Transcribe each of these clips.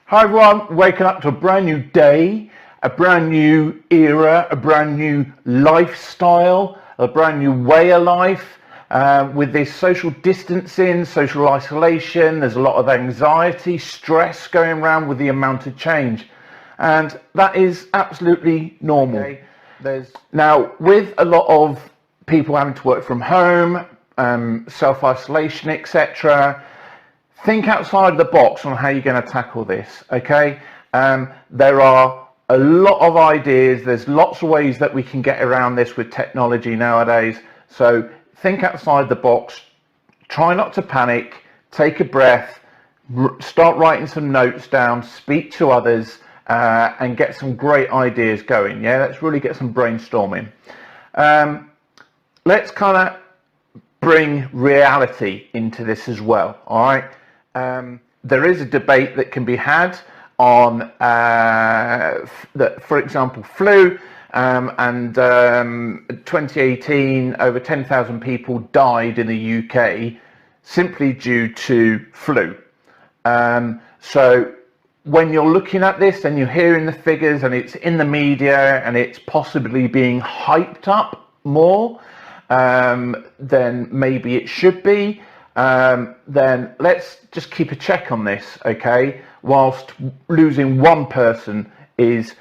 Hi everyone, waking up to a brand new day, a brand new era, a brand new lifestyle, a brand new way of life. With this social distancing, social isolation, there's a lot of anxiety, stress going around with the amount of change. And that is absolutely normal. Okay. Now, with a lot of people having to work from home, self-isolation, etc., think outside the box on how you're going to tackle this. Okay, there are a lot of ideas. There's lots of ways that we can get around this with technology nowadays. So think outside the box. Try not to panic. Take a breath. Start writing some notes down. Speak to others and get some great ideas going. Yeah, let's really get some brainstorming. Let's kind of bring reality into this as well. All right. There is a debate that can be had on, for example, flu, and 2018, over 10,000 people died in the UK simply due to flu. So when you're looking at this and you're hearing the figures and it's in the media and it's possibly being hyped up more than maybe it should be, then let's just keep a check on this, okay? Whilst losing one person is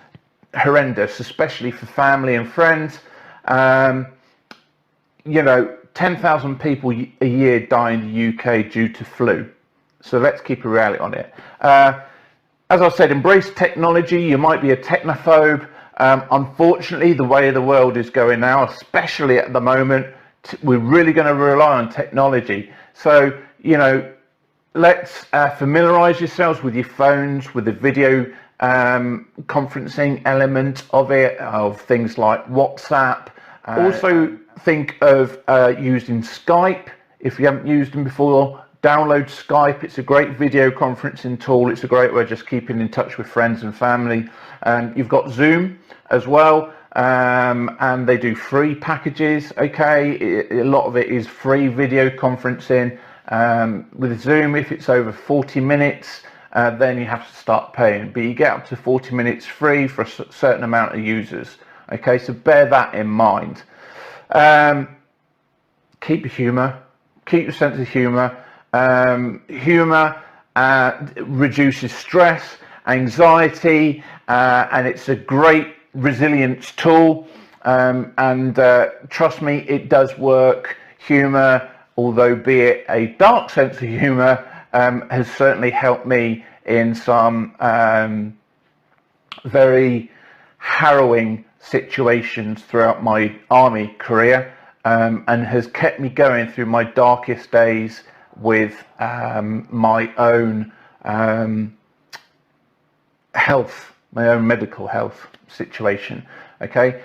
horrendous, especially for family and friends. 10,000 people a year die in the UK due to flu. So let's keep a reality on it. As I said, embrace technology. You might be a technophobe. Unfortunately, the way the world is going now, especially at the moment, we're really going to rely on technology. So, let's familiarize yourselves with your phones, with the video conferencing element of it, of things like WhatsApp. Also think of using Skype. If you haven't used them before, download Skype. It's a great video conferencing tool. It's a great way of just keeping in touch with friends and family. You've got Zoom as well. And they do free packages. Okay, a lot of it is free video conferencing. With Zoom, if it's over 40 minutes, then you have to start paying, but you get up to 40 minutes free for a certain amount of users. Okay, so bear that in mind. Keep your humor, keep your sense of humor. Humor reduces stress, anxiety, and it's a great resilience tool, and trust me, it does work. Humor, although be it a dark sense of humor, has certainly helped me in some very harrowing situations throughout my army career, and has kept me going through my darkest days with my own health, my own medical health situation. Okay,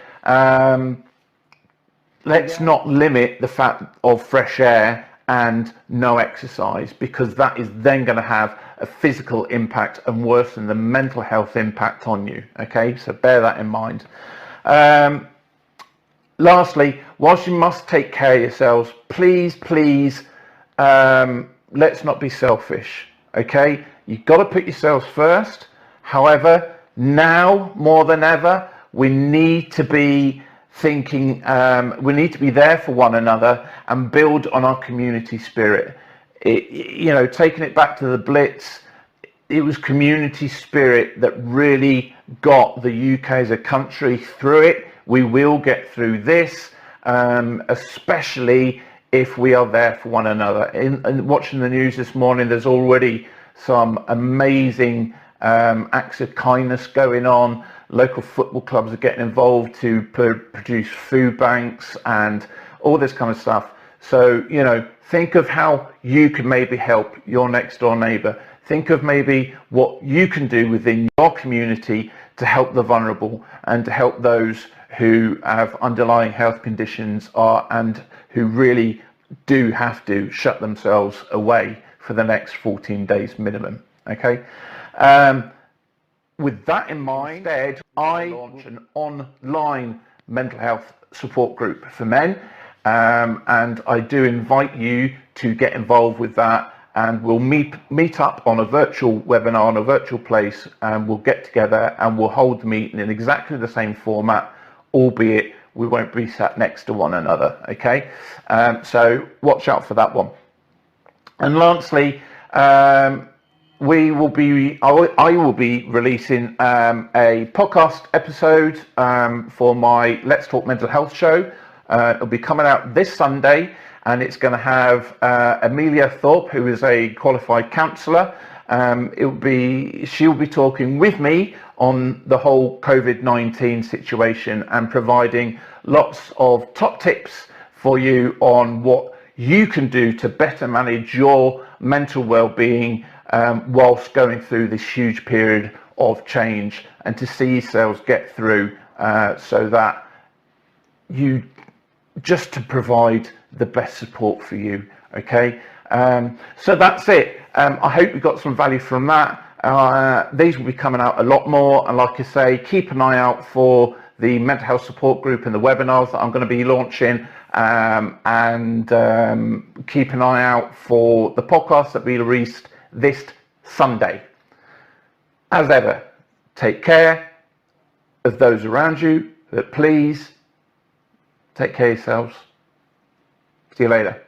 let's not limit the fact of fresh air and no exercise, because that is then going to have a physical impact and worse than the mental health impact on you. Okay, so bear that in mind. Lastly, whilst you must take care of yourselves, please let's not be selfish. Okay, you've got to put yourselves first. However, now more than ever, we need to be thinking, we need to be there for one another and build on our community spirit. Taking it back to the Blitz, it was community spirit that really got the UK as a country through it. We will get through this, especially if we are there for one another. In watching the news this morning, there's already some amazing acts of kindness going on. Local football clubs are getting involved to produce food banks and all this kind of stuff. So, think of how you can maybe help your next door neighbour. Think of maybe what you can do within your community to help the vulnerable and to help those who have underlying health conditions and who really do have to shut themselves away for the next 14 days minimum. Okay. With that in mind, instead, I launch an online mental health support group for men, and I do invite you to get involved with that and we'll meet up on a virtual webinar, on a virtual place, and we'll get together and we'll hold the meeting in exactly the same format, albeit we won't be sat next to one another. Okay, so watch out for that one. And lastly, I will be releasing a podcast episode for my Let's Talk Mental Health show. It'll be coming out this Sunday, and it's going to have Amelia Thorpe, who is a qualified counsellor. She'll be talking with me on the whole COVID-19 situation and providing lots of top tips for you on what you can do to better manage your mental well-being whilst going through this huge period of change, and to see yourselves get through so that you just to provide the best support for you. Okay, so that's it. I hope you got some value from that. These will be coming out a lot more, and like I say, keep an eye out for the mental health support group and the webinars that I'm going to be launching, and keep an eye out for the podcast that will be released this Sunday. As ever, take care of those around you, but please take care of yourselves. See you later.